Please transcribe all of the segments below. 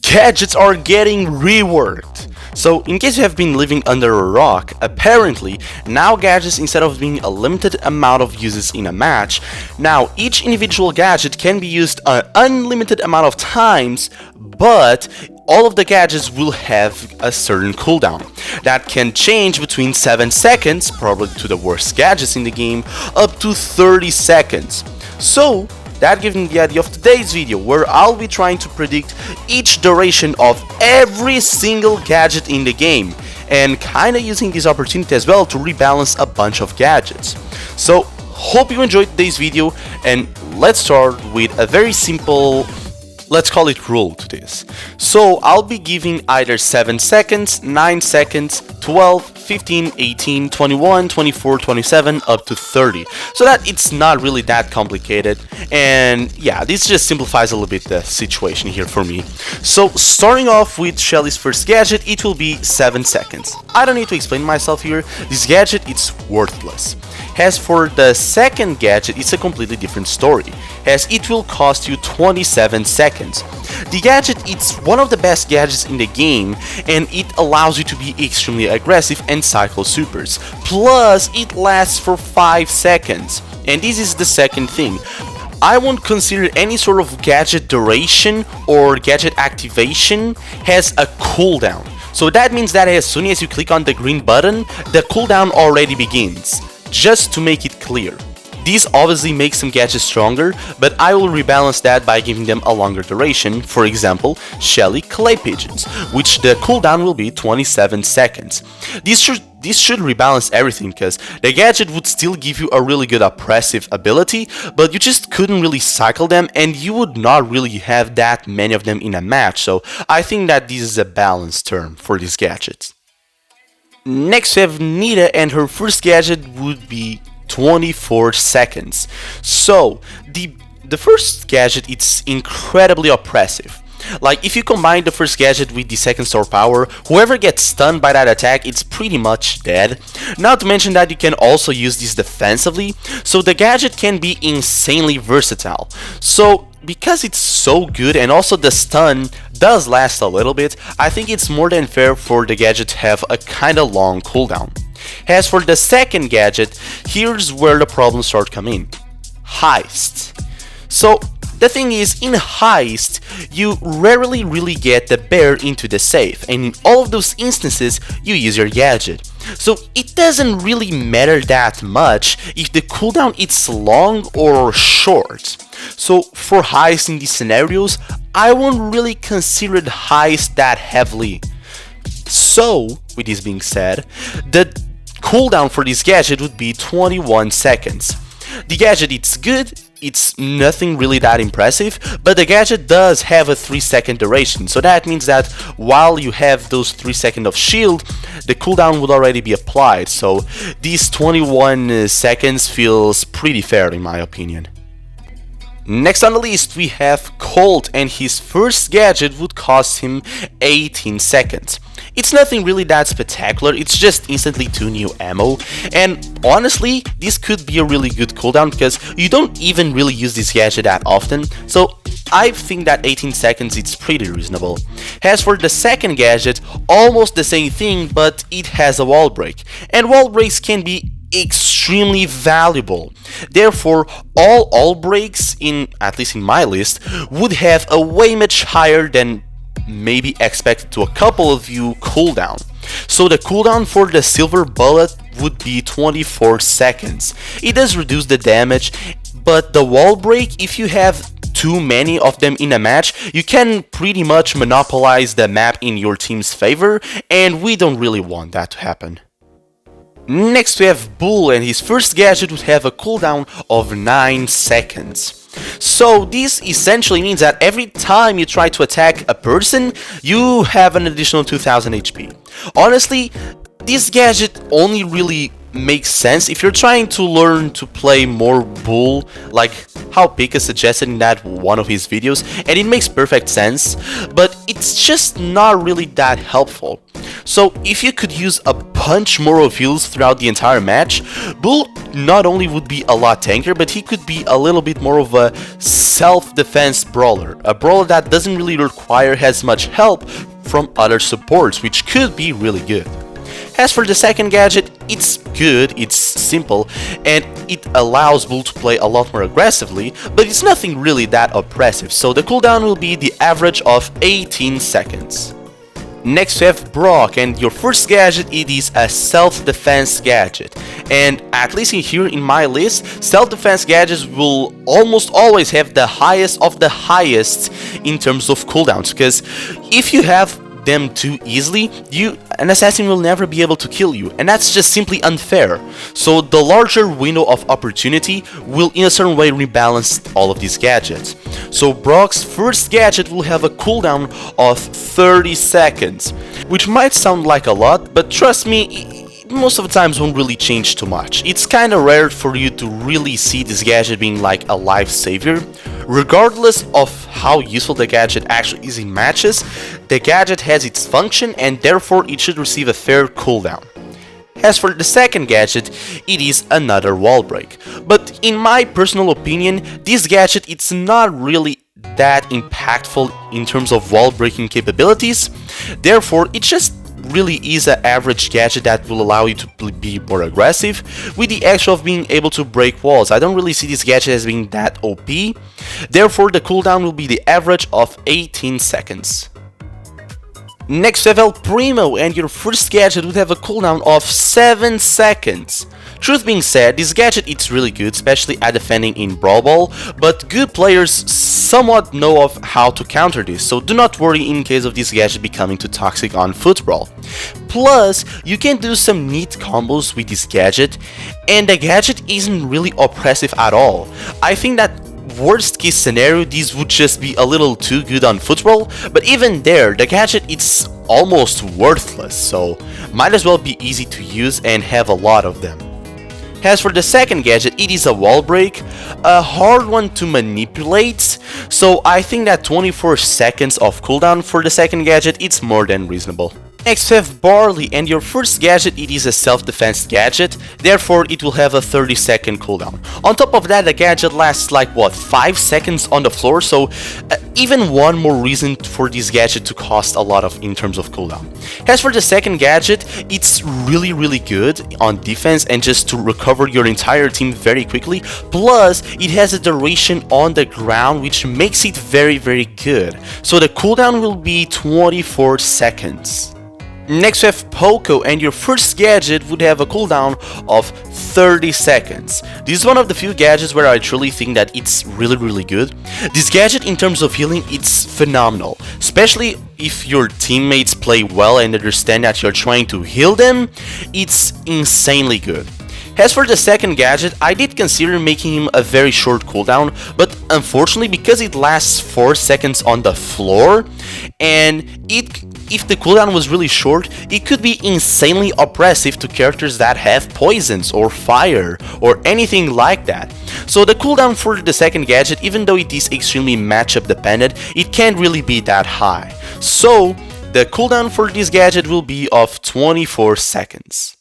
Gadgets are getting reworked. So, in case you have been living under a rock, apparently, now gadgets, instead of being a limited amount of uses in a match, now each individual gadget can be used an unlimited amount of times, but all of the gadgets will have a certain cooldown that can change between 7 seconds, probably to the worst gadgets in the game, up to 30 seconds. So, that gives me the idea of today's video, where I'll be trying to predict each duration of every single gadget in the game, and kinda using this opportunity as well to rebalance a bunch of gadgets. So, hope you enjoyed today's video, and let's start with a very simple, let's call it rule to this. So I'll be giving either 7 seconds, 9 seconds, 12, 15, 18, 21, 24, 27, up to 30. So that it's not really that complicated. And yeah, this just simplifies a little bit the situation here for me. So starting off with Shelly's first gadget, it will be 7 seconds. I don't need to explain myself here. This gadget, it's worthless. As for the second gadget, it's a completely different story, as it will cost you 27 seconds. The gadget, it's one of the best gadgets in the game, and it allows you to be extremely aggressive and cycle supers. Plus, it lasts for 5 seconds. And this is the second thing. I won't consider any sort of gadget duration or gadget activation has a cooldown. So that means that as soon as you click on the green button, the cooldown already begins. Just to make it clear. These obviously make some gadgets stronger, but I will rebalance that by giving them a longer duration. For example, Shelly Clay Pigeons, which the cooldown will be 27 seconds. This should rebalance everything, because the gadget would still give you a really good oppressive ability, but you just couldn't really cycle them, and you would not really have that many of them in a match. So I think that this is a balanced term for these gadgets. Next we have Nita, and her first gadget would be 24 seconds. So the first gadget, it's incredibly oppressive. Like, if you combine the first gadget with the second star power, whoever gets stunned by that attack, it's pretty much dead. Not to mention that you can also use this defensively, so the gadget can be insanely versatile. So because it's so good, and also the stun does last a little bit, I think it's more than fair for the gadget to have a kinda long cooldown. As for the second gadget, here's where the problems start coming. Heist. So the thing is, in Heist, you rarely really get the bear into the safe, and in all of those instances, you use your gadget. So it doesn't really matter that much if the cooldown is long or short. So for Heist in these scenarios, I won't really consider the Heist that heavily. So, with this being said, the cooldown for this gadget would be 21 seconds. The gadget, it's good, it's nothing really that impressive, but the gadget does have a 3-second duration, so that means that while you have those 3 seconds of shield, the cooldown would already be applied, so these 21 seconds feels pretty fair in my opinion. Next on the list we have Colt, and his first gadget would cost him 18 seconds. It's nothing really that spectacular, it's just instantly 2 new ammo, and honestly, this could be a really good cooldown because you don't even really use this gadget that often, so I think that 18 seconds is pretty reasonable. As for the second gadget, almost the same thing, but it has a wall break, and wall breaks can be extremely valuable. Therefore, all breaks, at least in my list, would have a way much higher than maybe expected to a couple of you cooldown. So the cooldown for the silver bullet would be 24 seconds. It does reduce the damage, but the wall break, if you have too many of them in a match, you can pretty much monopolize the map in your team's favor, and we don't really want that to happen. Next we have Bull, and his first gadget would have a cooldown of 9 seconds. So this essentially means that every time you try to attack a person, you have an additional 2000 HP. Honestly, this gadget only really makes sense if you're trying to learn to play more Bull, like how Pika suggested in that one of his videos, and it makes perfect sense, but it's just not really that helpful. So if you could use a bunch more of heals throughout the entire match, Bull not only would be a lot tankier, but he could be a little bit more of a self-defense brawler. A brawler that doesn't really require as much help from other supports, which could be really good. As for the second gadget, it's good, it's simple, and it allows Bull to play a lot more aggressively, but it's nothing really that oppressive, so the cooldown will be the average of 18 seconds. Next we have Brock, and your first gadget, it is a self-defense gadget. And at least here in my list, self-defense gadgets will almost always have the highest of the highest in terms of cooldowns, because if you have them too easily, an assassin will never be able to kill you, and that's just simply unfair. So the larger window of opportunity will in a certain way rebalance all of these gadgets. So Brock's first gadget will have a cooldown of 30 seconds, which might sound like a lot, but trust me, most of the times won't really change too much. It's kinda rare for you to really see this gadget being like a lifesaver. Regardless of how useful the gadget actually is in matches, the gadget has its function and therefore it should receive a fair cooldown. As for the second gadget, it is another wall break. But in my personal opinion, this gadget it's not really that impactful in terms of wall breaking capabilities. Therefore, it just really is an average gadget that will allow you to be more aggressive with the extra of being able to break walls. I don't really see this gadget as being that OP. Therefore, the cooldown will be the average of 18 seconds. Next we have El Primo, and your first gadget would have a cooldown of 7 seconds. Truth being said, this gadget it's really good, especially at defending in Brawl Ball, but good players somewhat know of how to counter this, so do not worry in case of this gadget becoming too toxic on Football. Plus, you can do some neat combos with this gadget, and the gadget isn't really oppressive at all. I think that worst case scenario, these would just be a little too good on Football, but even there, the gadget it's almost worthless, so might as well be easy to use and have a lot of them. As for the second gadget, it is a wall break, a hard one to manipulate, so I think that 24 seconds of cooldown for the second gadget, it's more than reasonable. Next we have Barley, and your first gadget it is a self-defense gadget, therefore it will have a 30-second cooldown. On top of that, the gadget lasts like what, 5 seconds on the floor, so even one more reason for this gadget to cost a lot of in terms of cooldown. As for the second gadget, it's really good on defense and just to recover your entire team very quickly, plus it has a duration on the ground which makes it very good. So the cooldown will be 24 seconds. Next we have Poco, and your first gadget would have a cooldown of 30 seconds. This is one of the few gadgets where I truly think that it's really good. This gadget in terms of healing, it's phenomenal, especially if your teammates play well and understand that you're trying to heal them, it's insanely good. As for the second gadget, I did consider making him a very short cooldown, but unfortunately because it lasts 4 seconds on the floor, and if the cooldown was really short, it could be insanely oppressive to characters that have poisons or fire or anything like that. So the cooldown for the second gadget, even though it is extremely matchup dependent, it can't really be that high. So the cooldown for this gadget will be of 24 seconds.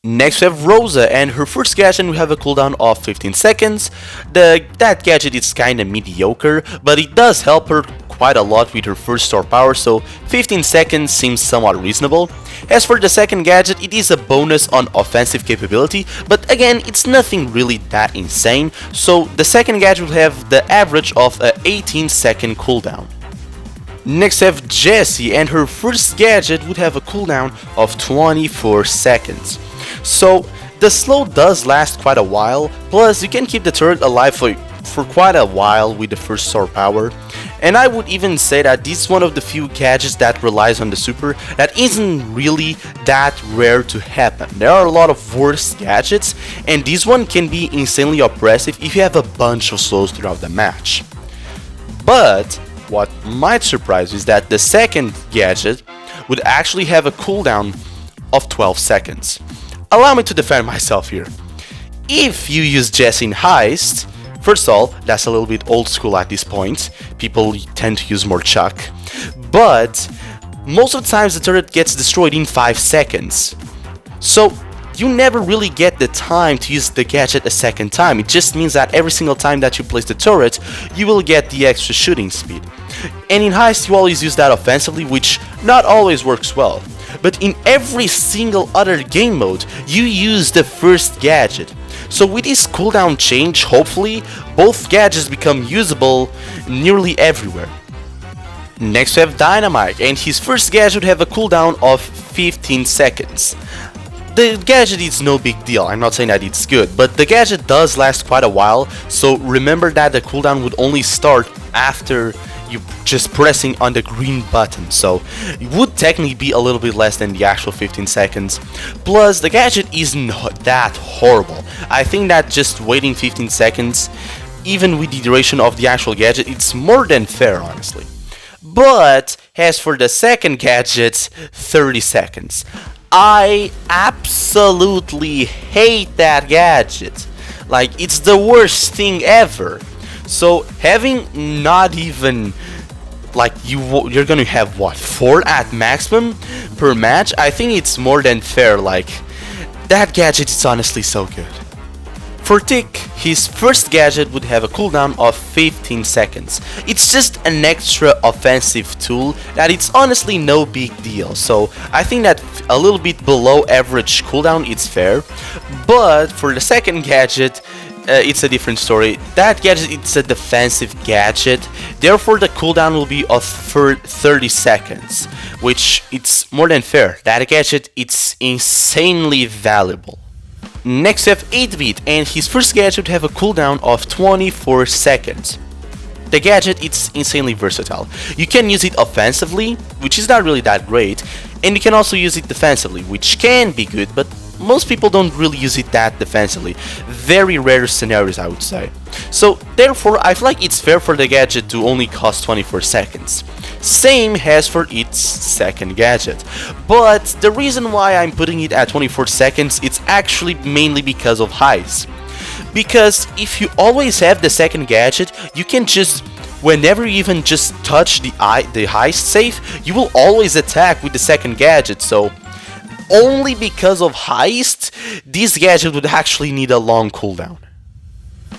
Next we have Rosa, and her first gadget will have a cooldown of 15 seconds. That gadget is kinda mediocre, but it does help her quite a lot with her first star power, so 15 seconds seems somewhat reasonable. As for the second gadget, it is a bonus on offensive capability, but again, it's nothing really that insane, so the second gadget will have the average of a 18-second cooldown. Next we have Jessie, and her first gadget would have a cooldown of 24 seconds. So the slow does last quite a while, plus you can keep the turret alive for quite a while with the first star power, and I would even say that this is one of the few gadgets that relies on the super that isn't really that rare to happen. There are a lot of worse gadgets, and this one can be insanely oppressive if you have a bunch of slows throughout the match. But what might surprise you is that the second gadget would actually have a cooldown of 12 seconds. Allow me to defend myself here. If you use Jessie in Heist, first of all, that's a little bit old school at this point. People tend to use more Chuck. But most of the times the turret gets destroyed in 5 seconds. So you never really get the time to use the gadget a second time. It just means that every single time that you place the turret, you will get the extra shooting speed. And in Heist you always use that offensively, which not always works well. But in every single other game mode, you use the first gadget. So with this cooldown change, hopefully, both gadgets become usable nearly everywhere. Next we have Dynamite, and his first gadget would have a cooldown of 15 seconds. The gadget is no big deal, I'm not saying that it's good, but the gadget does last quite a while, so remember that the cooldown would only start after you just pressing on the green button, so it would technically be a little bit less than the actual 15 seconds. Plus, the gadget isn't that horrible. I think that just waiting 15 seconds, even with the duration of the actual gadget, it's more than fair, honestly. But as for the second gadget, 30 seconds. I absolutely hate that gadget. Like, it's the worst thing ever. So having not even, like, you're gonna have what, 4 at maximum per match? I think it's more than fair. Like, that gadget is honestly so good. For Tick, his first gadget would have a cooldown of 15 seconds. It's just an extra offensive tool that it's honestly no big deal. So I think that a little bit below average cooldown it's fair. But for the second gadget, it's a different story. That gadget, it's a defensive gadget, therefore the cooldown will be of 30 seconds, which it's more than fair. That gadget, it's insanely valuable. Next we have 8-Bit, and his first gadget would have a cooldown of 24 seconds. The gadget, it's insanely versatile. You can use it offensively, which is not really that great, and you can also use it defensively, which can be good, but most people don't really use it that defensively. Very rare scenarios, I would say. So therefore, I feel like it's fair for the gadget to only cost 24 seconds. Same as for its second gadget. But the reason why I'm putting it at 24 seconds, it's actually mainly because of Heist. Because if you always have the second gadget, you can just, whenever you even just touch the Heist safe, you will always attack with the second gadget. So only because of Heist, this gadget would actually need a long cooldown.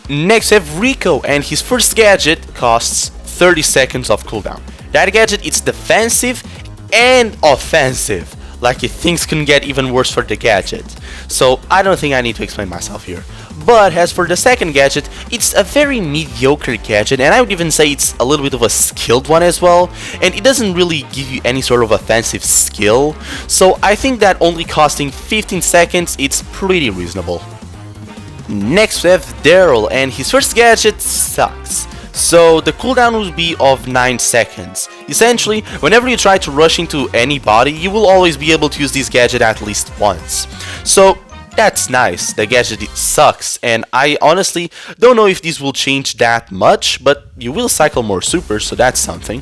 Next we have Rico, and his first gadget costs 30 seconds of cooldown. That gadget, it's defensive and offensive. Like, if things can get even worse for the gadget. So I don't think I need to explain myself here. But as for the second gadget, it's a very mediocre gadget, and I would even say it's a little bit of a skilled one as well, and it doesn't really give you any sort of offensive skill, so I think that only costing 15 seconds, it's pretty reasonable. Next we have Daryl, and his first gadget sucks. So the cooldown will be of 9 seconds. Essentially, whenever you try to rush into any body, you will always be able to use this gadget at least once. So that's nice. The gadget, it sucks, and I honestly don't know if this will change that much, but you will cycle more supers, so that's something.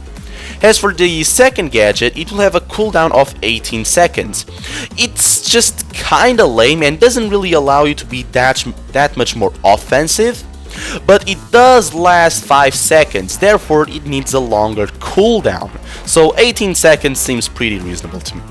As for the second gadget, it will have a cooldown of 18 seconds. It's just kinda lame and doesn't really allow you to be that much more offensive, but it does last 5 seconds, therefore it needs a longer cooldown. So 18 seconds seems pretty reasonable to me.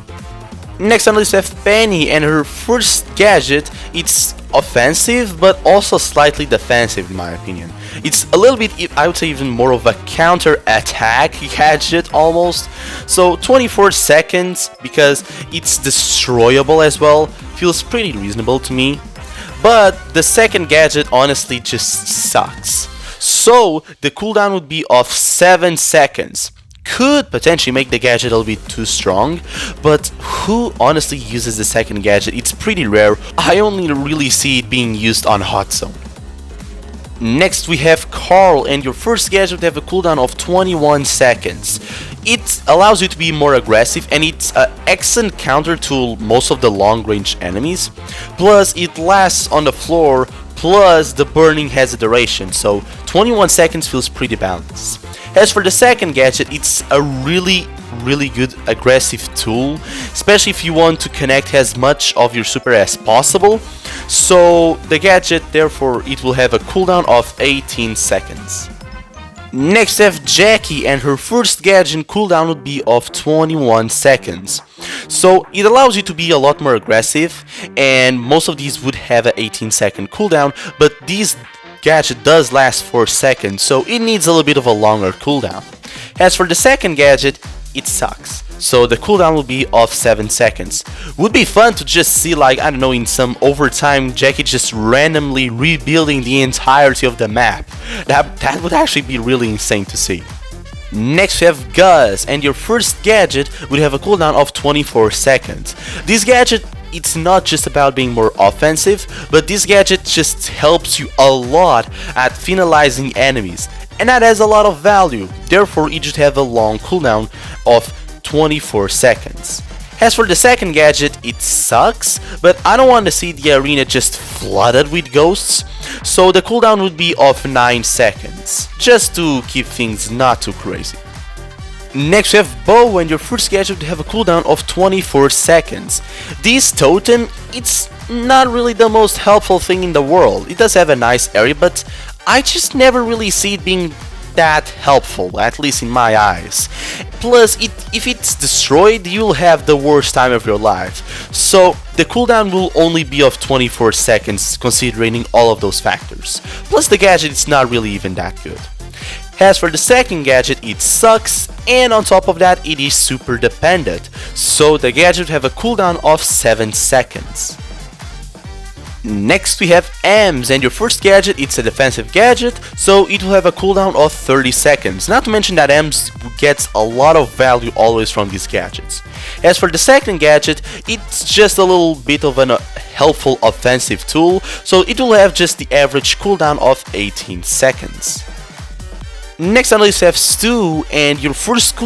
Next on the list we have Penny, and her first gadget, it's offensive but also slightly defensive in my opinion. It's a little bit, I would say, even more of a counter-attack gadget almost. So 24 seconds, because it's destroyable as well, feels pretty reasonable to me. But the second gadget honestly just sucks. So the cooldown would be of 7 seconds. Could potentially make the gadget a little bit too strong, but who honestly uses the second gadget? It's pretty rare. I only really see it being used on Hot Zone. Next we have Carl, and your first gadget would have a cooldown of 21 seconds. It allows you to be more aggressive, and it's an excellent counter to most of the long range enemies. Plus it lasts on the floor, plus the burning has a duration, so 21 seconds feels pretty balanced. As for the second gadget, it's a really good aggressive tool, especially if you want to connect as much of your super as possible. So the gadget, therefore, it will have a cooldown of 18 seconds. Next we have Jackie, and her first gadget cooldown would be of 21 seconds. So it allows you to be a lot more aggressive, and most of these would have an 18-second cooldown, but this gadget does last 4 seconds, so it needs a little bit of a longer cooldown. As for the second gadget, it sucks. So the cooldown will be of 7 seconds. Would be fun to just see, like, I don't know, in some overtime, Jackie just randomly rebuilding the entirety of the map. That would actually be really insane to see. Next we have Gus, and your first gadget would have a cooldown of 24 seconds. This gadget, it's not just about being more offensive, but this gadget just helps you a lot at finalizing enemies, and that has a lot of value, therefore it should have a long cooldown of 24 seconds. As for the second gadget, it sucks, but I don't want to see the arena just flooded with ghosts, so the cooldown would be of 9 seconds, just to keep things not too crazy. Next we have Bow, and your first gadget would have a cooldown of 24 seconds. This totem, it's not really the most helpful thing in the world. It does have a nice area, but I just never really see it being that helpful, at least in my eyes. Plus, if it's destroyed, you'll have the worst time of your life. So the cooldown will only be of 24 seconds, considering all of those factors. Plus the gadget is not really even that good. As for the second gadget, it sucks, and on top of that, it is super dependent. So the gadget would have a cooldown of 7 seconds. Next we have Ems, and your first gadget, it's a defensive gadget, so it will have a cooldown of 30 seconds. Not to mention that Ems gets a lot of value always from these gadgets. As for the second gadget, it's just a little bit of a helpful offensive tool, so it will have just the average cooldown of 18 seconds. Next on the list we have Stu, and your first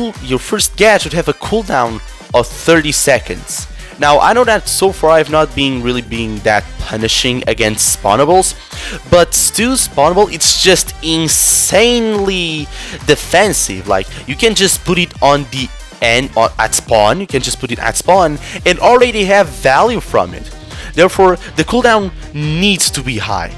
gadget would have a cooldown of 30 seconds. Now, I know that so far I've not been really being that punishing against spawnables, but Stu's spawnable, it's just insanely defensive. Like, you can just put it on the end at spawn, and already have value from it. Therefore, the cooldown needs to be high.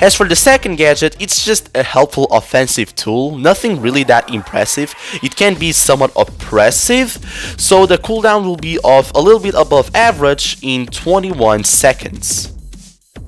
As for the second gadget, it's just a helpful offensive tool, nothing really that impressive. It can be somewhat oppressive, so the cooldown will be of a little bit above average in 21 seconds.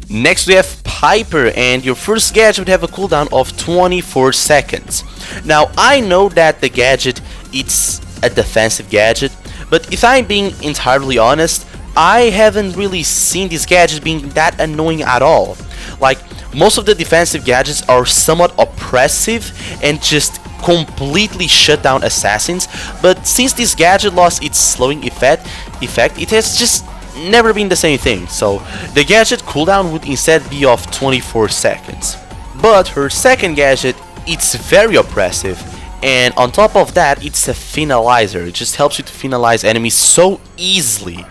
Next we have Piper, and your first gadget would have a cooldown of 24 seconds. Now, I know that the gadget, it's a defensive gadget, but if I'm being entirely honest, I haven't really seen this gadget being that annoying at all. Like, most of the defensive gadgets are somewhat oppressive and just completely shut down assassins, but since this gadget lost its slowing effect, it has just never been the same thing, so the gadget cooldown would instead be of 24 seconds. But her second gadget, it's very oppressive, and on top of that, it's a finalizer. It just helps you to finalize enemies so easily.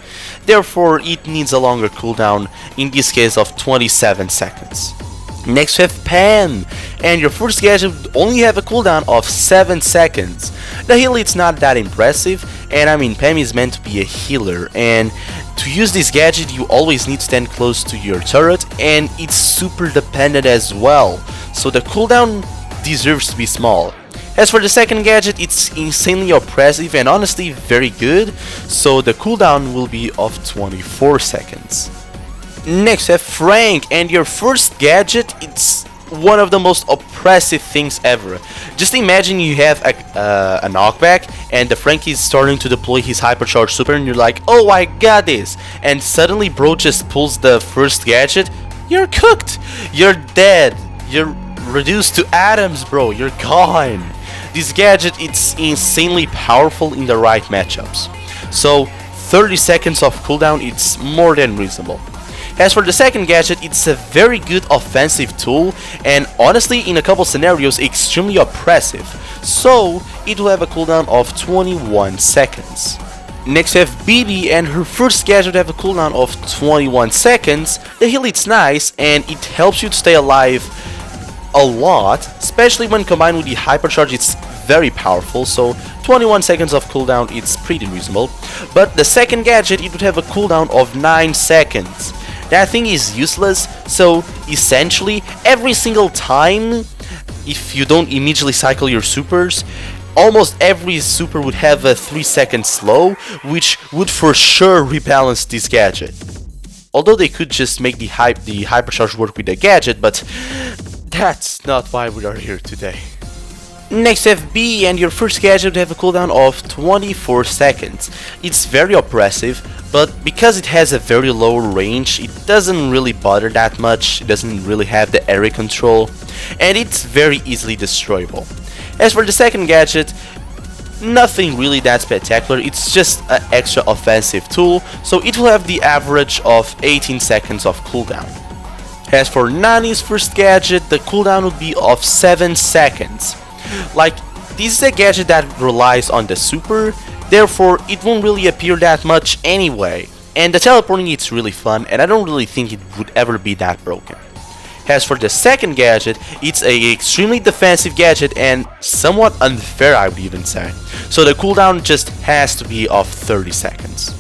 Therefore, it needs a longer cooldown, in this case of 27 seconds. Next we have Pam, and your first gadget would only have a cooldown of 7 seconds. The heal, it's not that impressive, and I mean, Pam is meant to be a healer, and to use this gadget you always need to stand close to your turret, and it's super dependent as well, so the cooldown deserves to be small. As for the second gadget, it's insanely oppressive and honestly very good, so the cooldown will be of 24 seconds. Next we have Frank, and your first gadget, it's one of the most oppressive things ever. Just imagine you have a knockback and the Frank is starting to deploy his hypercharged super and you're like, oh, I got this, and suddenly bro just pulls the first gadget. You're cooked, you're dead, you're reduced to atoms, bro, you're gone. This gadget, it's insanely powerful in the right matchups, so 30 seconds of cooldown, it's more than reasonable. As for the second gadget, it's a very good offensive tool and honestly in a couple scenarios extremely oppressive, so it will have a cooldown of 21 seconds. Next we have BB, and her first gadget will have a cooldown of 21 seconds. The heal, it's nice and it helps you to stay alive a lot, especially when combined with the hypercharge. It's very powerful, so 21 seconds of cooldown, it's pretty reasonable. But the second gadget, it would have a cooldown of 9 seconds. That thing is useless, so essentially every single time if you don't immediately cycle your supers, almost every super would have a 3-second slow, which would for sure rebalance this gadget. Although they could just make the hypercharge work with the gadget, but that's not why we are here today. Next we have B, and your first gadget would have a cooldown of 24 seconds. It's very oppressive, but because it has a very low range, it doesn't really bother that much, it doesn't really have the area control, and it's very easily destroyable. As for the second gadget, nothing really that spectacular, it's just an extra offensive tool, so it will have the average of 18 seconds of cooldown. As for Nani's first gadget, the cooldown would be of 7 seconds. Like, this is a gadget that relies on the super, therefore it won't really appear that much anyway, and the teleporting it's really fun, and I don't really think it would ever be that broken. As for the second gadget, it's a extremely defensive gadget and somewhat unfair, I would even say. So the cooldown just has to be of 30 seconds.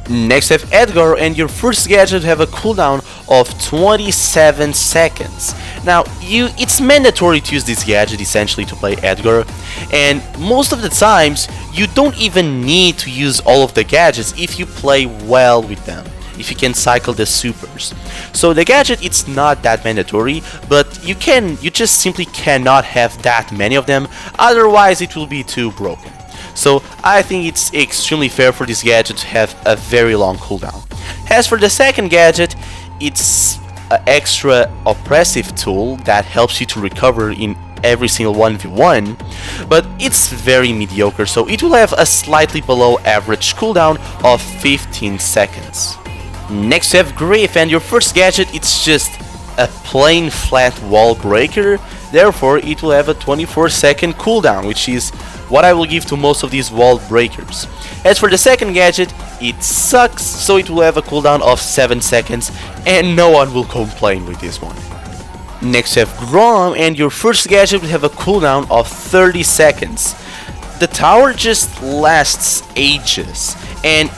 Next we have Edgar, and your first gadget have a cooldown of 27 seconds. Now, it's mandatory to use this gadget essentially to play Edgar, and most of the times you don't even need to use all of the gadgets if you play well with them, if you can cycle the supers. So the gadget, it's not that mandatory, but you just simply cannot have that many of them, otherwise it will be too broken. So I think it's extremely fair for this gadget to have a very long cooldown. As for the second gadget, it's an extra oppressive tool that helps you to recover in every single 1v1, but it's very mediocre, so it will have a slightly below average cooldown of 15 seconds. Next we have Griff, and your first gadget, it's just a plain flat wall breaker, therefore it will have a 24-second cooldown, which is what I will give to most of these wall breakers. As for the second gadget, it sucks, so it will have a cooldown of 7 seconds, and no one will complain with this one. Next we have Grom, and your first gadget will have a cooldown of 30 seconds. The tower just lasts ages, and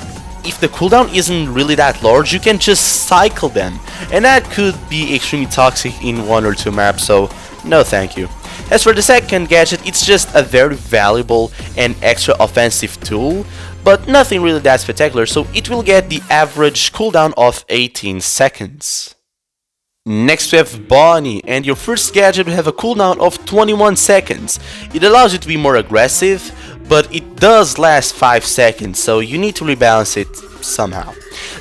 if the cooldown isn't really that large, you can just cycle them, and that could be extremely toxic in 1 or 2 maps, so no thank you. As for the second gadget, it's just a very valuable and extra offensive tool, but nothing really that spectacular, so it will get the average cooldown of 18 seconds. Next we have Bonnie, and your first gadget will have a cooldown of 21 seconds. It allows you to be more aggressive, but it does last 5 seconds, so you need to rebalance it somehow.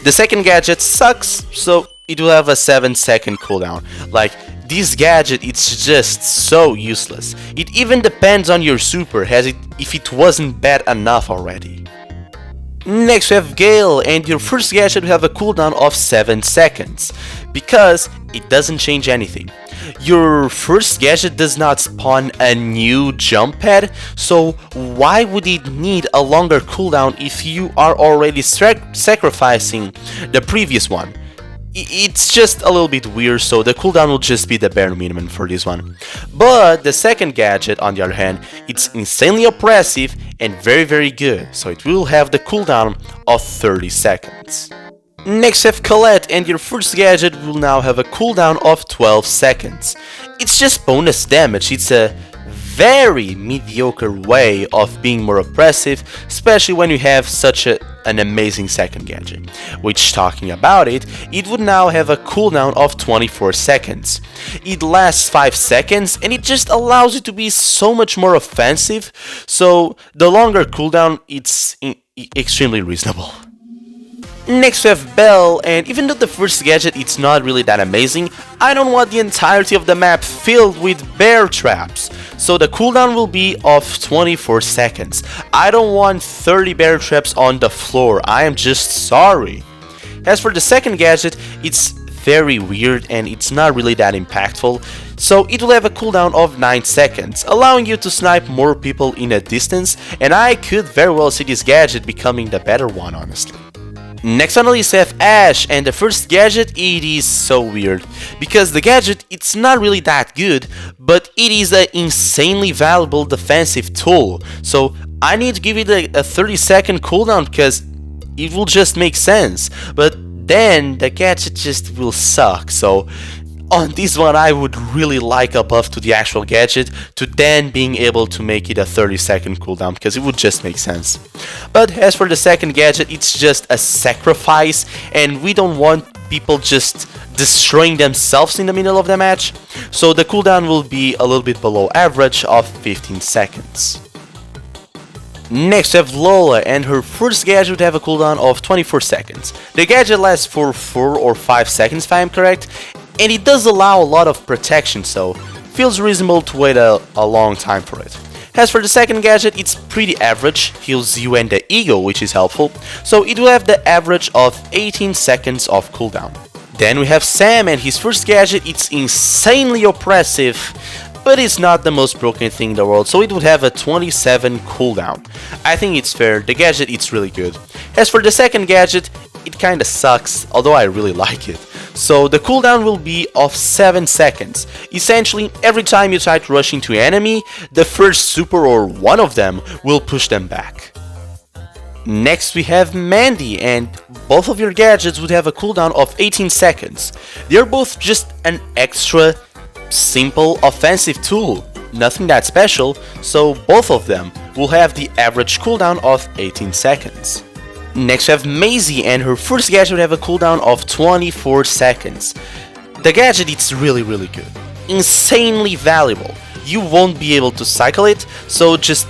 The second gadget sucks, so it will have a 7-second cooldown. Like, this gadget, it's just so useless. It even depends on your super, if it wasn't bad enough already. Next we have Gale, and your first gadget will have a cooldown of 7 seconds, because it doesn't change anything. Your first gadget does not spawn a new jump pad, so why would it need a longer cooldown if you are already sacrificing the previous one? It's just a little bit weird, so the cooldown will just be the bare minimum for this one. But the second gadget, on the other hand, it's insanely oppressive and very good, so it will have the cooldown of 30 seconds. Next we have Colette, and your first gadget will now have a cooldown of 12 seconds. It's just bonus damage, it's a very mediocre way of being more oppressive, especially when you have such an amazing second gadget. Which, talking about it, it would now have a cooldown of 24 seconds. It lasts 5 seconds, and it just allows you to be so much more offensive, so the longer cooldown, it's extremely reasonable. Next we have Belle, and even though the first gadget it's not really that amazing, I don't want the entirety of the map filled with bear traps, so the cooldown will be of 24 seconds. I don't want 30 bear traps on the floor, I am just sorry. As for the second gadget, it's very weird and it's not really that impactful, so it will have a cooldown of 9 seconds, allowing you to snipe more people in a distance, and I could very well see this gadget becoming the better one, honestly. Next on the list we have Ash, and the first gadget, it is so weird, because the gadget, it's not really that good, but it is an insanely valuable defensive tool, so I need to give it a 30-second cooldown because it will just make sense, but then the gadget just will suck, so On this one, I would really like a buff to the actual gadget to then being able to make it a 30-second cooldown, because it would just make sense. But as for the second gadget, it's just a sacrifice, and we don't want people just destroying themselves in the middle of the match, so the cooldown will be a little bit below average of 15 seconds. Next we have Lola, and her first gadget would have a cooldown of 24 seconds. The gadget lasts for 4 or 5 seconds if I am correct, and it does allow a lot of protection, so feels reasonable to wait a long time for it. As for the second gadget, it's pretty average, heals you and the ego, which is helpful, so it will have the average of 18 seconds of cooldown. Then we have Sam, and his first gadget, it's insanely oppressive, but it's not the most broken thing in the world, so it would have a 27 cooldown. I think it's fair, the gadget it's really good. As for the second gadget, it kinda sucks, although I really like it. So the cooldown will be of 7 seconds. Essentially, every time you try to rush into an enemy, the first super or one of them will push them back. Next we have Mandy, and both of your gadgets would have a cooldown of 18 seconds. They're both just an extra simple offensive tool, nothing that special, so both of them will have the average cooldown of 18 seconds. Next we have Maisie, and her first gadget would have a cooldown of 24 seconds. The gadget it's really good, insanely valuable. You won't be able to cycle it, so just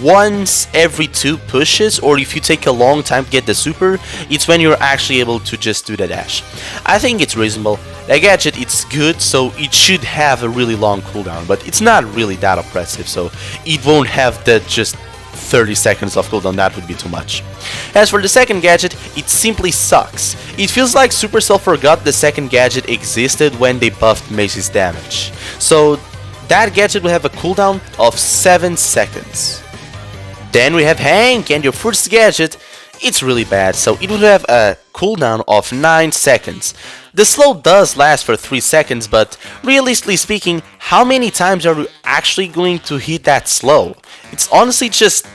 once every 2 pushes, or if you take a long time to get the super, it's when you're actually able to just do the dash. I think it's reasonable. The gadget it's good, so it should have a really long cooldown, but it's not really that oppressive, so it won't have the just 30 seconds of cooldown, that would be too much. As for the second gadget, it simply sucks. It feels like Supercell forgot the second gadget existed when they buffed Maisie's damage. So that gadget will have a cooldown of 7 seconds. Then we have Hank, and your first gadget, it's really bad, so it would have a cooldown of 9 seconds. The slow does last for 3 seconds, but realistically speaking, how many times are you actually going to hit that slow? It's honestly just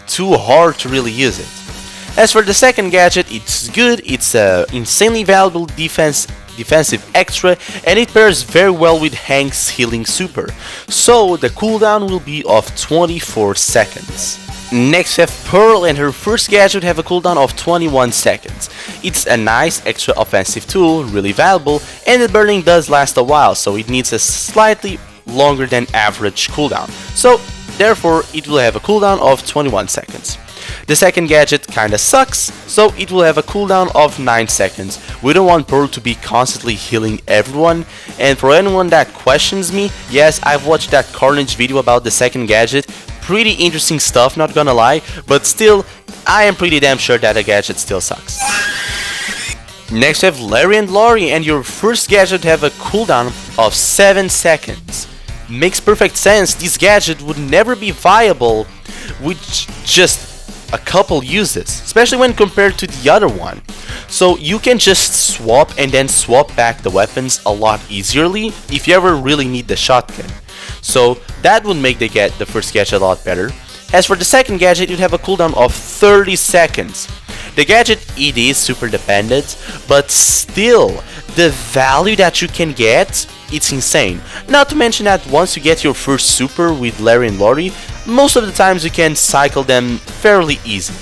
too hard to really use it. As for the second gadget, it's good, it's a insanely valuable defensive extra, and it pairs very well with Hank's healing super, so the cooldown will be of 24 seconds. Next we have Pearl, and her first gadget would have a cooldown of 21 seconds. It's a nice extra offensive tool, really valuable, and the burning does last a while, so it needs a slightly longer than average cooldown. So therefore it will have a cooldown of 21 seconds. The second gadget kinda sucks, so it will have a cooldown of 9 seconds. We don't want Pearl to be constantly healing everyone, and for anyone that questions me, yes, I've watched that Carnage video about the second gadget. Pretty interesting stuff, not gonna lie, but still, I am pretty damn sure that the gadget still sucks. Next we have Larry and Laurie, and your first gadget have a cooldown of 7 seconds. Makes perfect sense, this gadget would never be viable with just a couple uses, especially when compared to the other one. So you can just swap and then swap back the weapons a lot easierly if you ever really need the shotgun. So that would make the first gadget a lot better. As for the second gadget, you'd have a cooldown of 30 seconds. The gadget it is super dependent, but still, the value that you can get, it's insane. Not to mention that once you get your first super with Larry and Laurie, most of the times you can cycle them fairly easy.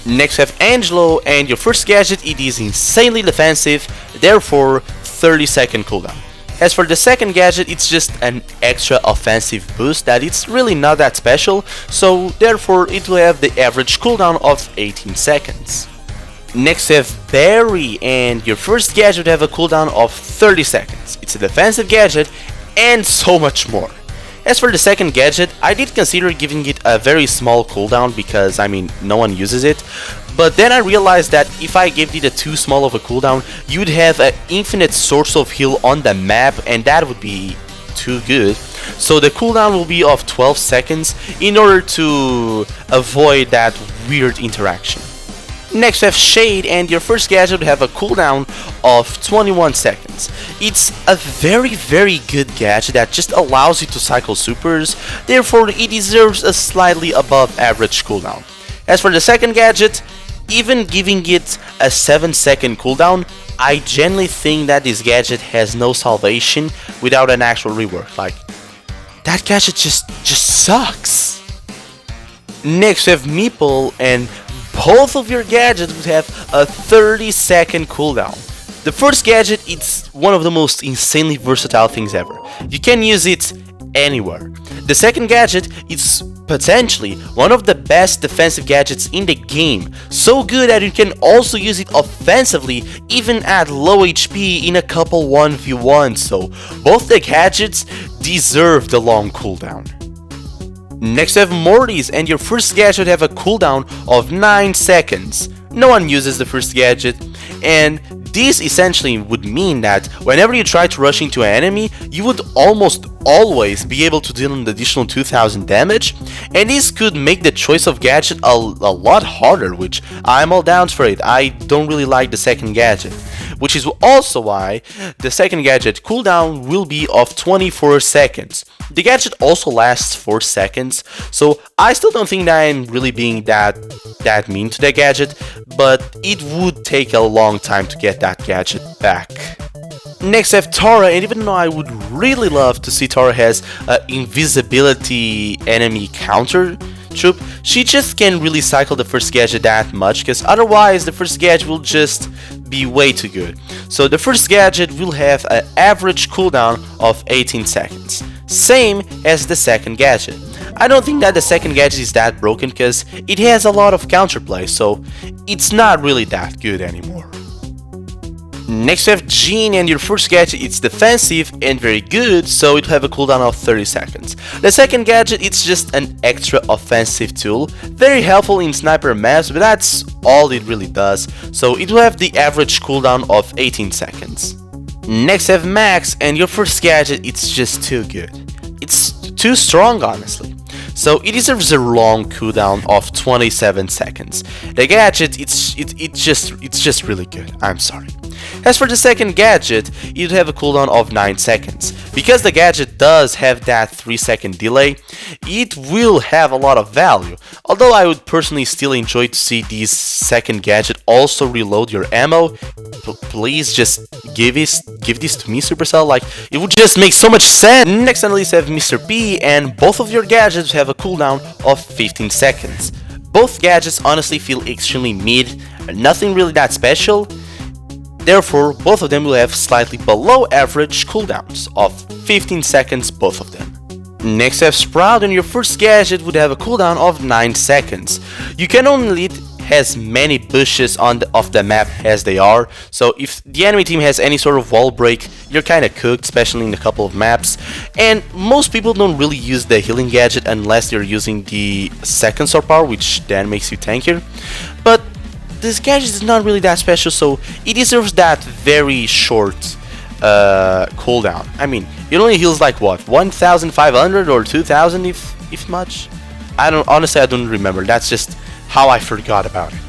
Next we have Angelo, and your first gadget it is insanely defensive, therefore 30-second cooldown. As for the second gadget, it's just an extra offensive boost that it's really not that special, so therefore it will have the average cooldown of 18 seconds. Next we have Barry, and your first gadget will have a cooldown of 30 seconds. It's a defensive gadget and so much more. As for the second gadget, I did consider giving it a very small cooldown because, I mean, no one uses it. But then I realized that if I gave it a too small of a cooldown, you'd have an infinite source of heal on the map, and that would be too good. So the cooldown will be of 12 seconds in order to avoid that weird interaction. Next we have Shade, and your first gadget will have a cooldown of 21 seconds. It's a very good gadget that just allows you to cycle supers, therefore it deserves a slightly above average cooldown. As for the second gadget, even giving it a 7-second cooldown, I genuinely think that this gadget has no salvation without an actual rework. Like, that gadget just sucks. Next we have Meeple, and both of your gadgets would have a 30-second cooldown. The first gadget, it's one of the most insanely versatile things ever. You can use it anywhere. The second gadget, it's potentially one of the best defensive gadgets in the game, so good that you can also use it offensively even at low HP in a couple 1v1, so both the gadgets deserve the long cooldown. Next we have Morty's, and your first gadget have a cooldown of 9 seconds. No one uses the first gadget, and this essentially would mean that whenever you try to rush into an enemy, you would almost always be able to deal an additional 2000 damage, and this could make the choice of gadget a lot harder, which I'm all down for it. I don't really like the second gadget, which is also why the second gadget cooldown will be of 24 seconds. The gadget also lasts 4 seconds, so I still don't think that I'm really being that mean to the gadget, but it would take a long time to get that gadget back. Next I have Tara, and even though I would really love to see Tara has an invisibility enemy counter troop, she just can't really cycle the first gadget that much, because otherwise the first gadget will just be way too good. So the first gadget will have an average cooldown of 18 seconds, same as the second gadget. I don't think that the second gadget is that broken because it has a lot of counterplay, so it's not really that good anymore. Next we have Jean, and your first gadget it's defensive and very good, so it will have a cooldown of 30 seconds. The second gadget it's just an extra offensive tool, very helpful in sniper maps, but that's all it really does, so it will have the average cooldown of 18 seconds. Next I have Max, and your first gadget it's just too good. It's too strong honestly. So it deserves a long cooldown of 27 seconds. The gadget it's just really good. I'm sorry. As for the second gadget, it would have a cooldown of 9 seconds. Because the gadget does have that 3-second delay, it will have a lot of value. Although I would personally still enjoy to see this second gadget also reload your ammo. Please just give this to me, Supercell, like it would just make so much sense. Next on the list I have Mr. P, and both of your gadgets have a cooldown of 15 seconds. Both gadgets honestly feel extremely mid, nothing really that special. Therefore, both of them will have slightly below average cooldowns of 15 seconds, both of them. Next I have Sprout, and your first gadget would have a cooldown of 9 seconds. You can only lead as many bushes off the map as they are, so if the enemy team has any sort of wall break, you're kinda cooked, especially in a couple of maps. And most people don't really use the healing gadget unless they're using the second sword power, which then makes you tankier. But this gadget is not really that special, so it deserves that very short cooldown. I mean, it only heals like what, 1,500 or 2,000 if much? I don't remember. That's just how I forgot about it.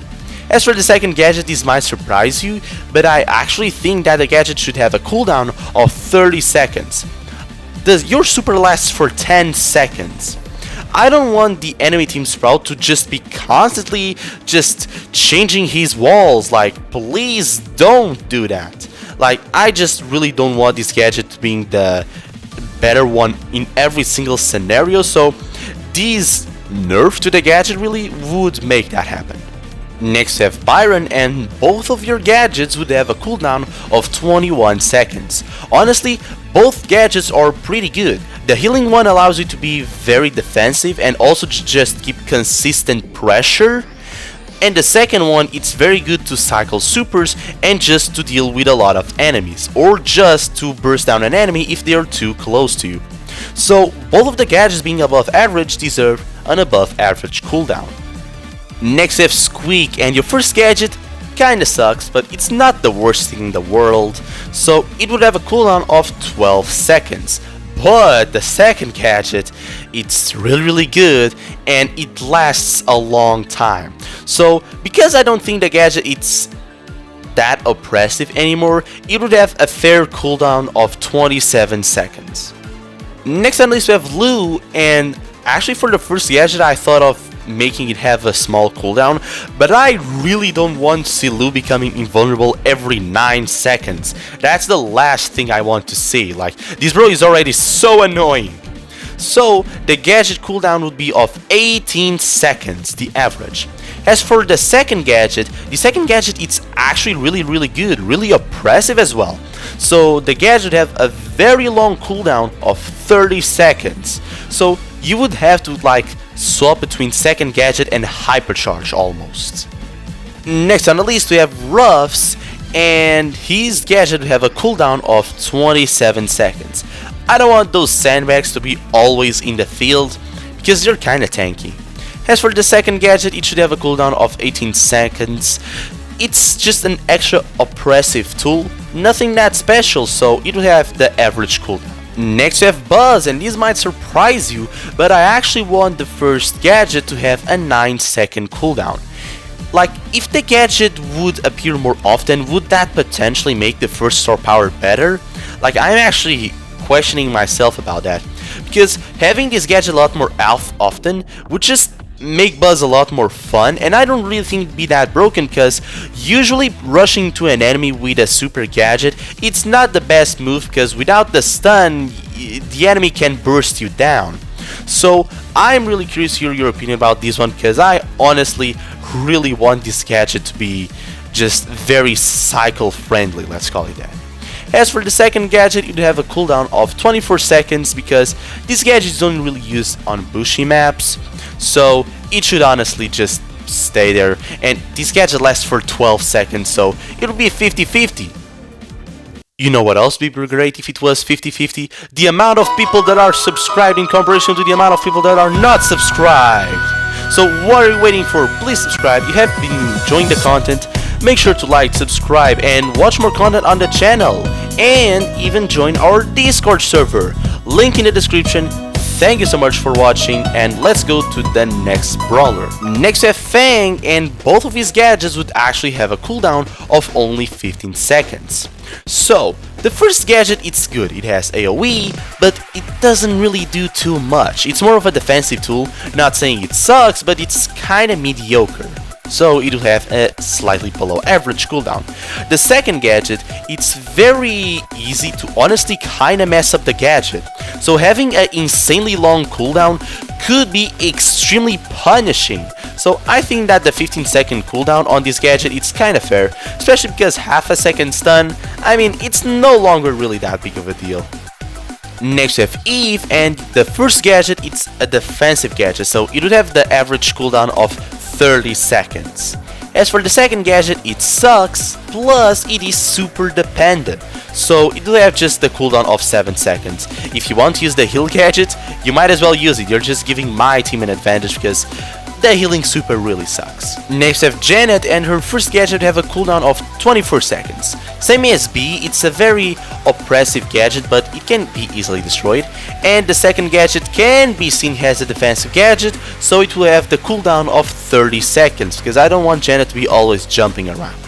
As for the second gadget, this might surprise you, but I actually think that the gadget should have a cooldown of 30 seconds. Your super lasts for 10 seconds. I don't want the enemy team Sprout to just be constantly just changing his walls, like please don't do that. Like I just really don't want this gadget being the better one in every single scenario, so this nerf to the gadget really would make that happen. Next we have Byron, and both of your gadgets would have a cooldown of 21 seconds. Honestly, both gadgets are pretty good. The healing one allows you to be very defensive and also to just keep consistent pressure. And the second one, it's very good to cycle supers and just to deal with a lot of enemies, or just to burst down an enemy if they are too close to you. So both of the gadgets being above average deserve an above average cooldown. Next we have Squeak, and your first gadget kinda sucks, but it's not the worst thing in the world, so it would have a cooldown of 12 seconds. But the second gadget, it's really good and it lasts a long time. So because I don't think the gadget it's that oppressive anymore, it would have a fair cooldown of 27 seconds. Next on the list we have Lou, and actually for the first gadget I thought of making it have a small cooldown, but I really don't want to see Lu becoming invulnerable every 9 seconds. That's the last thing I want to see. Like, this bro is already so annoying. So the gadget cooldown would be of 18 seconds, the average. As for the second gadget it's actually really good, really oppressive as well. So the gadget would have a very long cooldown of 30 seconds. So you would have to like swap between second gadget and hypercharge almost. Next on the list we have Ruffs, and his gadget would have a cooldown of 27 seconds. I don't want those sandbags to be always in the field because they're kinda tanky. As for the second gadget, it should have a cooldown of 18 seconds. It's just an extra oppressive tool, nothing that special, so it will have the average cooldown. Next we have Buzz, and this might surprise you, but I actually want the first gadget to have a 9-second cooldown. Like, if the gadget would appear more often, would that potentially make the first star power better? Like, I'm actually questioning myself about that, because having this gadget a lot more often would just make Buzz a lot more fun, and I don't really think it'd be that broken, because usually rushing to an enemy with a super gadget, it's not the best move, because without the stun, the enemy can burst you down. So I'm really curious to hear your opinion about this one, because I honestly really want this gadget to be just very cycle friendly, let's call it that. As for the second gadget, it would have a cooldown of 24 seconds, because this gadget is only really used on bushy maps, so it should honestly just stay there, and this gadget lasts for 12 seconds, so it'll be 50-50. You know what else would be great if it was 50-50? The amount of people that are subscribed in comparison to the amount of people that are not subscribed. So what are you waiting for? Please subscribe. You have been enjoying the content. Make sure to like, subscribe, and watch more content on the channel. And even join our Discord server. Link in the description. Thank you so much for watching, and let's go to the next brawler. Next we have Fang, and both of his gadgets would actually have a cooldown of only 15 seconds. So, the first gadget, it's good, it has AoE, but it doesn't really do too much. It's more of a defensive tool, not saying it sucks, but it's kinda mediocre. So it will have a slightly below average cooldown. The second gadget, it's very easy to honestly kinda mess up the gadget. So having an insanely long cooldown could be extremely punishing. So I think that the 15-second cooldown on this gadget, it's kinda fair, especially because half a second stun, I mean, it's no longer really that big of a deal. Next we have Eve, and the first gadget, it's a defensive gadget, so it would have the average cooldown of 30 seconds. As for the second gadget, it sucks, plus it is super dependent, so it will have just the cooldown of 7 seconds. If you want to use the heal gadget, you might as well use it. You're just giving my team an advantage because the healing super really sucks. Next we have Janet, and her first gadget have a cooldown of 24 seconds. Same as B, it's a very oppressive gadget, but it can be easily destroyed. And the second gadget can be seen as a defensive gadget, so it will have the cooldown of 30 seconds, because I don't want Janet to be always jumping around.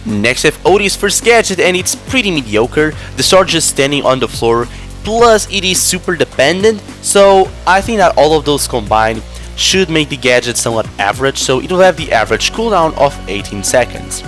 Next we have Odie's first gadget, and it's pretty mediocre. The sword just standing on the floor, plus it is super dependent, so I think that all of those combined should make the gadget somewhat average, so it will have the average cooldown of 18 seconds.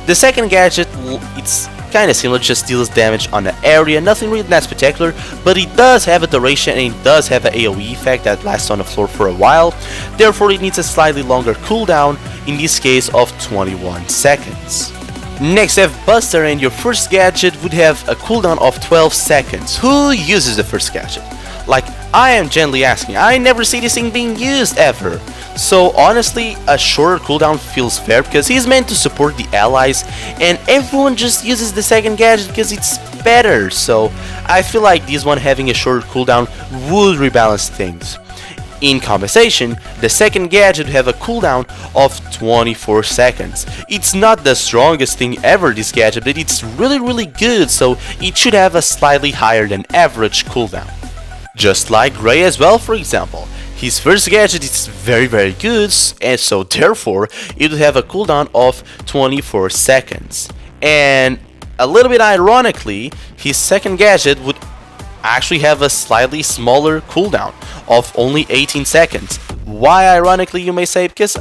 The second gadget, it's kinda similar, just deals damage on the area, nothing really that spectacular, but it does have a duration and it does have an AoE effect that lasts on the floor for a while, therefore it needs a slightly longer cooldown, in this case of 21 seconds. Next we have Buster, and your first gadget would have a cooldown of 12 seconds. Who uses the first gadget? Like, I am gently asking, I never see this thing being used ever. So honestly, a shorter cooldown feels fair because he's meant to support the allies, and everyone just uses the second gadget because it's better. So I feel like this one having a shorter cooldown would rebalance things. In compensation, the second gadget would have a cooldown of 24 seconds. It's not the strongest thing ever, this gadget, but it's really good, so it should have a slightly higher than average cooldown. Just like Gray as well, for example. His first gadget is very good, and so therefore it will have a cooldown of 24 seconds. And a little bit ironically, his second gadget would actually have a slightly smaller cooldown of only 18 seconds. Why ironically, you may say? Because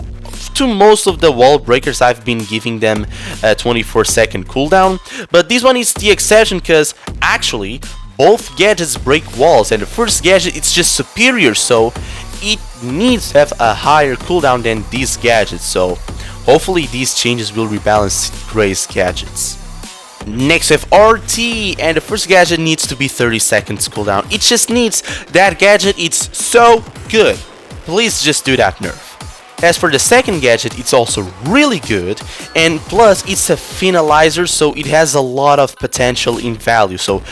to most of the wall breakers I've been giving them a 24-second cooldown, but this one is the exception because actually both gadgets break walls, and the first gadget it's just superior, so it needs to have a higher cooldown than these gadgets, so hopefully these changes will rebalance Gray's gadgets. Next we have RT, and the first gadget needs to be 30 seconds cooldown. It just needs that gadget, it's so good. Please just do that, nerf. As for the second gadget, it's also really good, and plus it's a finalizer, so it has a lot of potential in value, so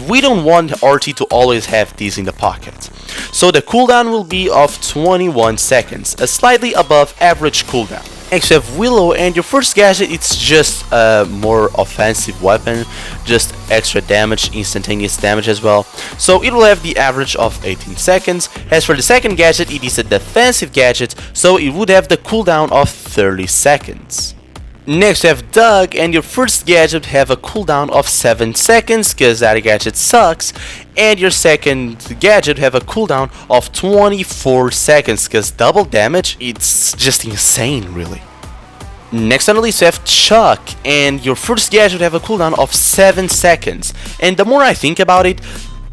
we don't want RT to always have these in the pocket. So the cooldown will be of 21 seconds, a slightly above average cooldown. Next we have Willow, and your first gadget it's just a more offensive weapon, just extra damage, instantaneous damage as well, so it will have the average of 18 seconds. As for the second gadget, it is a defensive gadget, so it would have the cooldown of 30 seconds. Next we have Doug, and your first gadget have a cooldown of 7 seconds because that gadget sucks, and your second gadget have a cooldown of 24 seconds because double damage, it's just insane really. Next on the list we have Chuck, and your first gadget have a cooldown of 7 seconds, and the more I think about it,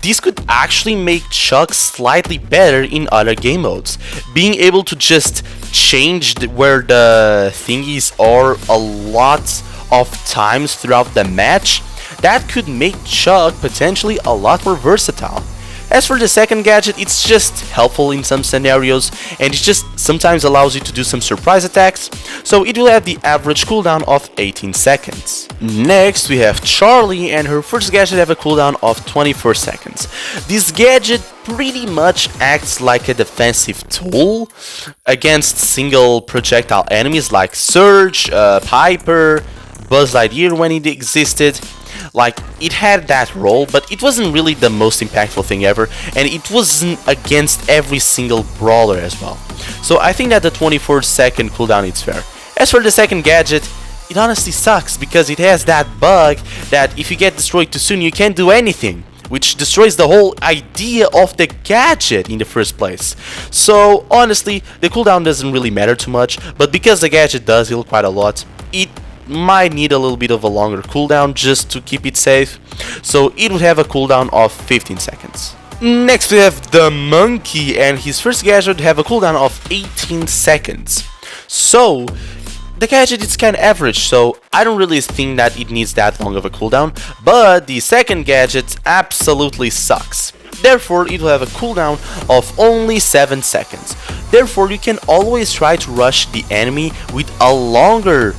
this could actually make Chuck slightly better in other game modes. Being able to just change where the thingies are a lot of times throughout the match, that could make Chuck potentially a lot more versatile. As for the second gadget, it's just helpful in some scenarios, and it just sometimes allows you to do some surprise attacks, so it will have the average cooldown of 18 seconds. Next we have Charlie, and her first gadget have a cooldown of 24 seconds. This gadget pretty much acts like a defensive tool against single projectile enemies like Surge, Piper, Buzz Lightyear when it existed. Like, it had that role, but it wasn't really the most impactful thing ever, and it wasn't against every single brawler as well. So I think that the 24-second cooldown is fair. As for the second gadget, it honestly sucks because it has that bug that if you get destroyed too soon you can't do anything, which destroys the whole idea of the gadget in the first place. So honestly, the cooldown doesn't really matter too much, but because the gadget does heal quite a lot, it might need a little bit of a longer cooldown just to keep it safe, so it would have a cooldown of 15 seconds. Next we have the Monkey, and his first gadget would have a cooldown of 18 seconds. So the gadget is kinda average, so I don't really think that it needs that long of a cooldown, but the second gadget absolutely sucks. Therefore it will have a cooldown of only 7 seconds. Therefore you can always try to rush the enemy with a longer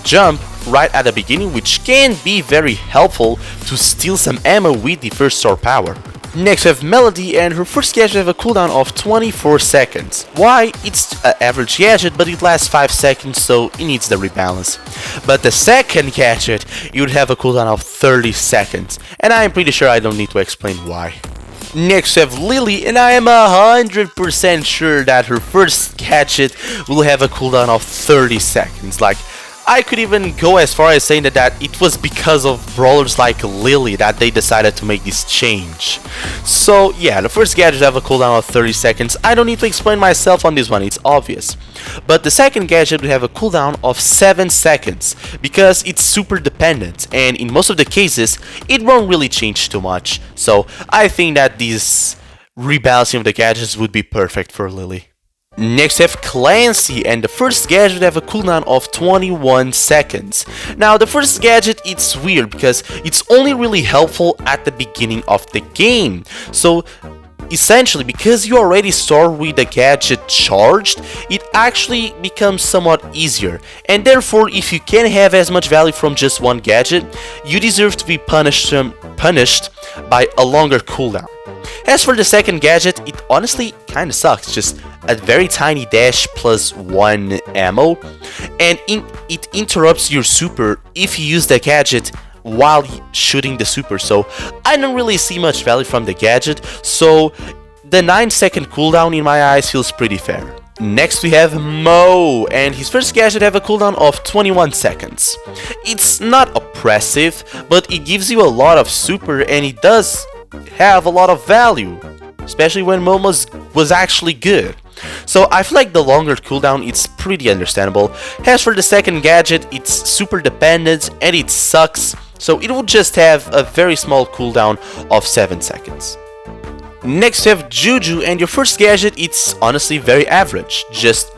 jump right at the beginning, which can be very helpful to steal some ammo with the first star power. Next we have Melody, and her first gadget have a cooldown of 24 seconds. Why? It's an average gadget, but it lasts 5 seconds, so it needs the rebalance. But the second gadget, it would have a cooldown of 30 seconds, and I am pretty sure I don't need to explain why. Next we have Lily, and I am 100% sure that her first gadget will have a cooldown of 30 seconds. Like, I could even go as far as saying that it was because of brawlers like Lily that they decided to make this change. So yeah, the first gadget have a cooldown of 30 seconds. I don't need to explain myself on this one, it's obvious. But the second gadget will have a cooldown of 7 seconds because it's super dependent, and in most of the cases it won't really change too much. So I think that this rebalancing of the gadgets would be perfect for Lily. Next we have Clancy, and the first gadget have a cooldown of 21 seconds. Now the first gadget, it's weird because it's only really helpful at the beginning of the game. So essentially, because you already start with the gadget charged, it actually becomes somewhat easier, and therefore if you can't have as much value from just one gadget, you deserve to be punished by a longer cooldown. As for the second gadget, it honestly kinda sucks, just a very tiny dash plus 1 ammo, and it interrupts your super if you use the gadget while shooting the super, so I don't really see much value from the gadget, so the 9-second cooldown in my eyes feels pretty fair. Next we have Mo, and his first gadget have a cooldown of 21 seconds. It's not oppressive, but it gives you a lot of super and it does have a lot of value. especially when Momo's was actually good. So I feel like the longer cooldown it's pretty understandable. As for the second gadget, it's super dependent and it sucks, so it would just have a very small cooldown of 7 seconds. Next we have Juju, and your first gadget, it's honestly very average, just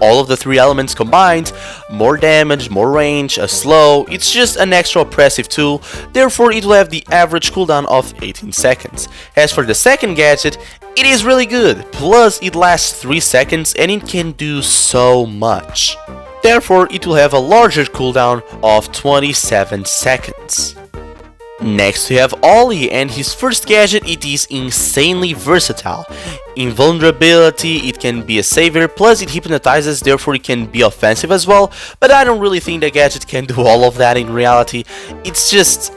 all of the 3 elements combined, more damage, more range, a slow, it's just an extra oppressive tool, therefore it will have the average cooldown of 18 seconds. As for the second gadget, it is really good, plus it lasts 3 seconds and it can do so much. Therefore it will have a larger cooldown of 27 seconds. Next we have Ollie, and his first gadget, it is insanely versatile. Invulnerability, it can be a savior, plus it hypnotizes, therefore it can be offensive as well, but I don't really think the gadget can do all of that in reality. It's just,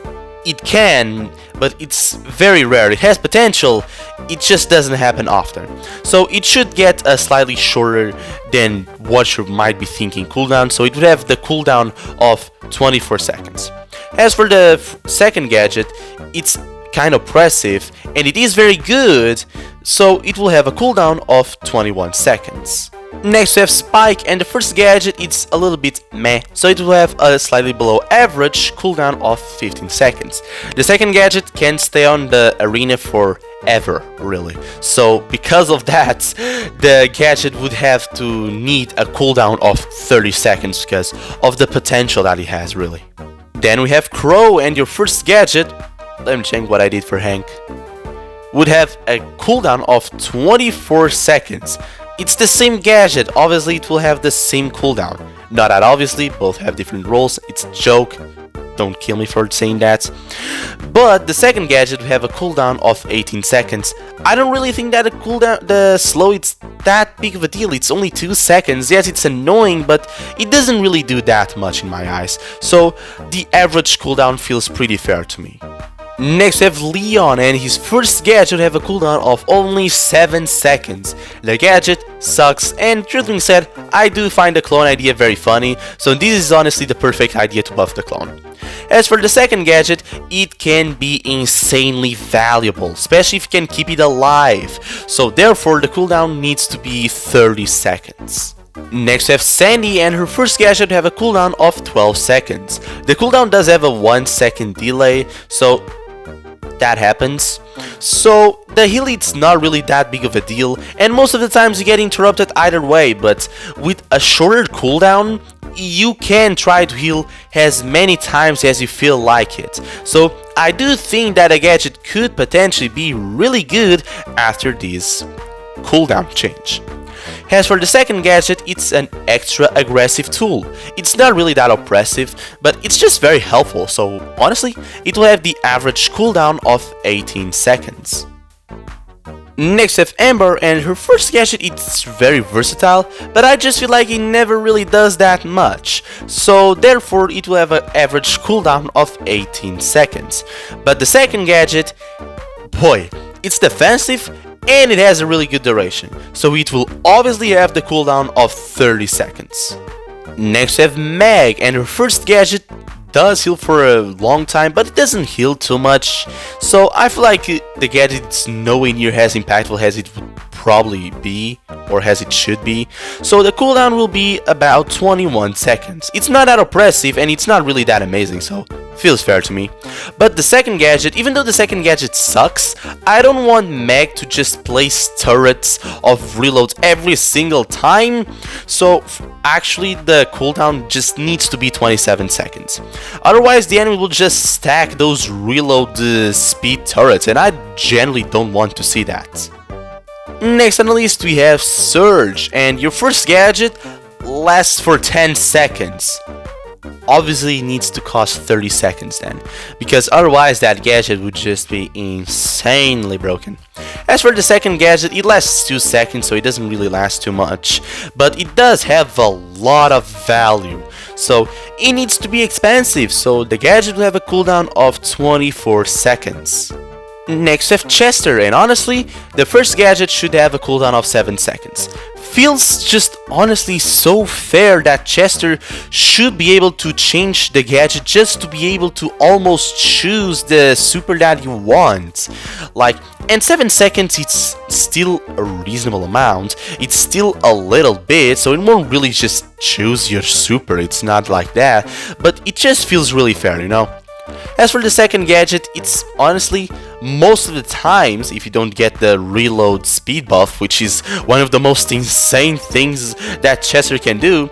it can, but it's very rare. It has potential, it just doesn't happen often. So it should get a slightly shorter than what you might be thinking cooldown, so it would have the cooldown of 24 seconds. As for the second gadget, it's kind of oppressive and it is very good, so it will have a cooldown of 21 seconds. Next we have Spike, and the first gadget, it's a little bit meh, so it will have a slightly below average cooldown of 15 seconds. The second gadget can stay on the arena forever, really. So because of that, the gadget would have to need a cooldown of 30 seconds because of the potential that it has, really. Then we have Crow, and your first gadget, let me check what I did for Hank, would have a cooldown of 24 seconds. It's the same gadget, obviously it will have the same cooldown. Not that obviously, both have different roles, it's a joke, don't kill me for saying that. But the second gadget will have a cooldown of 18 seconds. I don't really think that the slow it's that big of a deal, it's only 2 seconds. Yes, it's annoying, but it doesn't really do that much in my eyes. So the average cooldown feels pretty fair to me. Next we have Leon, and his first gadget have a cooldown of only 7 seconds. The gadget sucks, and truth being said, I do find the clone idea very funny, so this is honestly the perfect idea to buff the clone. As for the second gadget, it can be insanely valuable, especially if you can keep it alive, so therefore the cooldown needs to be 30 seconds. Next we have Sandy, and her first gadget have a cooldown of 12 seconds. The cooldown does have a 1 second delay, so that happens. So the heal, it's not really that big of a deal, and most of the times you get interrupted either way, but with a shorter cooldown you can try to heal as many times as you feel like it. So I do think that a gadget could potentially be really good after this cooldown change. As for the second gadget, it's an extra aggressive tool. It's not really that oppressive, but it's just very helpful, so honestly, it will have the average cooldown of 18 seconds. Next we have Amber, and her first gadget, it's very versatile, but I just feel like it never really does that much, so therefore it will have an average cooldown of 18 seconds. But the second gadget, boy, it's defensive and it has a really good duration, so it will obviously have the cooldown of 30 seconds. Next we have Meg, and her first gadget does heal for a long time, but it doesn't heal too much, so I feel like the gadget is nowhere near as impactful as it would probably be, or as it should be, so the cooldown will be about 21 seconds. It's not that oppressive and it's not really that amazing, so feels fair to me. But the second gadget, even though the second gadget sucks, I don't want Meg to just place turrets of reloads every single time, so actually the cooldown just needs to be 27 seconds. Otherwise the enemy will just stack those reload speed turrets, and I generally don't want to see that. Next on the list we have Surge, and your first gadget lasts for 10 seconds. Obviously it needs to cost 30 seconds then, because otherwise that gadget would just be insanely broken. As for the second gadget, it lasts 2 seconds, so it doesn't really last too much, but it does have a lot of value, so it needs to be expensive, so the gadget will have a cooldown of 24 seconds. Next we have Chester, and honestly, the first gadget should have a cooldown of 7 seconds. feels just honestly so fair that Chester should be able to change the gadget just to be able to almost choose the super that you want. Like, and 7 seconds, it's still a reasonable amount, it's still a little bit, so it won't really just choose your super, it's not like that, but it just feels really fair, you know? As for the second gadget, it's honestly, most of the times, if you don't get the reload speed buff, which is one of the most insane things that Chester can do,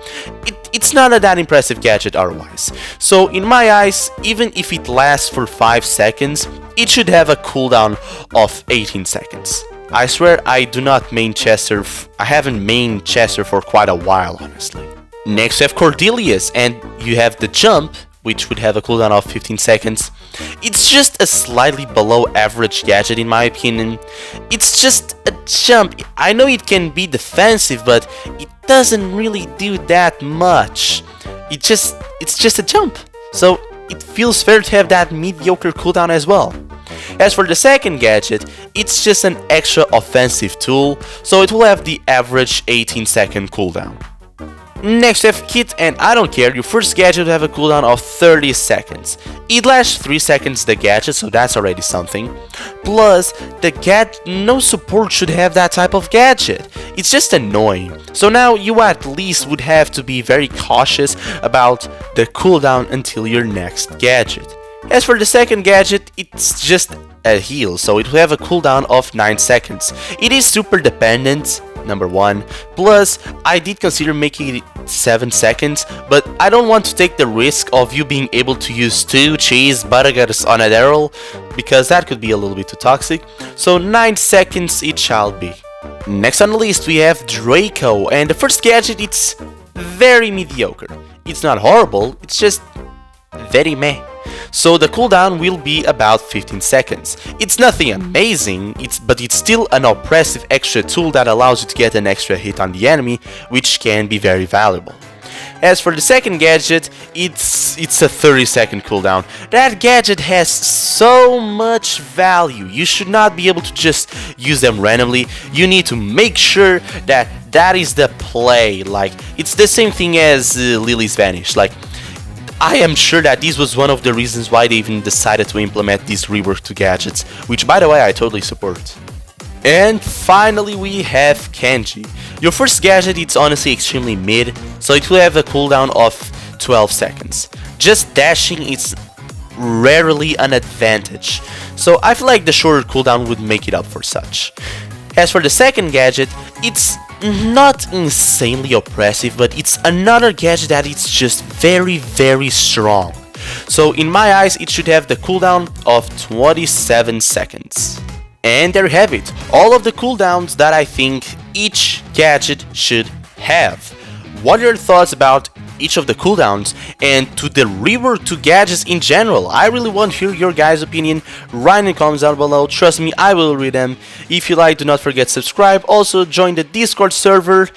it's not a that impressive gadget otherwise. So in my eyes, even if it lasts for 5 seconds, it should have a cooldown of 18 seconds. I swear I do not main Chester, I haven't mained Chester for quite a while, honestly. Next we have Cordelius, and you have the jump, which would have a cooldown of 15 seconds. It's just a slightly below average gadget in my opinion. It's just a jump. I know it can be defensive, but it doesn't really do that much. It's just a jump. So it feels fair to have that mediocre cooldown as well. As for the second gadget, it's just an extra offensive tool, so it will have the average 18-second cooldown. Next we have Kit, and I don't care, your first gadget will have a cooldown of 30 seconds. It lasts 3 seconds the gadget, so that's already something. Plus, no support should have that type of gadget. It's just annoying. So now you at least would have to be very cautious about the cooldown until your next gadget. As for the second gadget, it's just a heal, so it will have a cooldown of 9 seconds. It is super dependent, number 1, plus I did consider making it 7 seconds, but I don't want to take the risk of you being able to use 2 cheese burgers on a Daryl, because that could be a little bit too toxic, so 9 seconds it shall be. Next on the list we have Draco, and the first gadget, it's very mediocre. It's not horrible, it's just very meh. So the cooldown will be about 15 seconds. It's nothing amazing, but it's still an oppressive extra tool that allows you to get an extra hit on the enemy, which can be very valuable. As for the second gadget, it's a 30-second cooldown. That gadget has so much value. You should not be able to just use them randomly. You need to make sure that that is the play. Like, it's the same thing as Lily's Vanish. Like, I am sure that this was one of the reasons why they even decided to implement this rework to gadgets, which by the way I totally support. And finally we have Kenji. Your first gadget, it's honestly extremely mid, so it will have a cooldown of 12 seconds. Just dashing is rarely an advantage, so I feel like the shorter cooldown would make it up for such. As for the second gadget, it's not insanely oppressive, but it's another gadget that it's just very, very strong. So in my eyes, it should have the cooldown of 27 seconds. And there you have it, all of the cooldowns that I think each gadget should have. What are your thoughts about each of the cooldowns and to the rework to gadgets in general? I really want to hear your guys' opinion. Write in the comments down below. Trust me, I will read them. If you like, do not forget to subscribe. Also join the Discord server,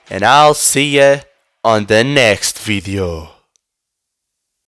and I'll see ya on the next video.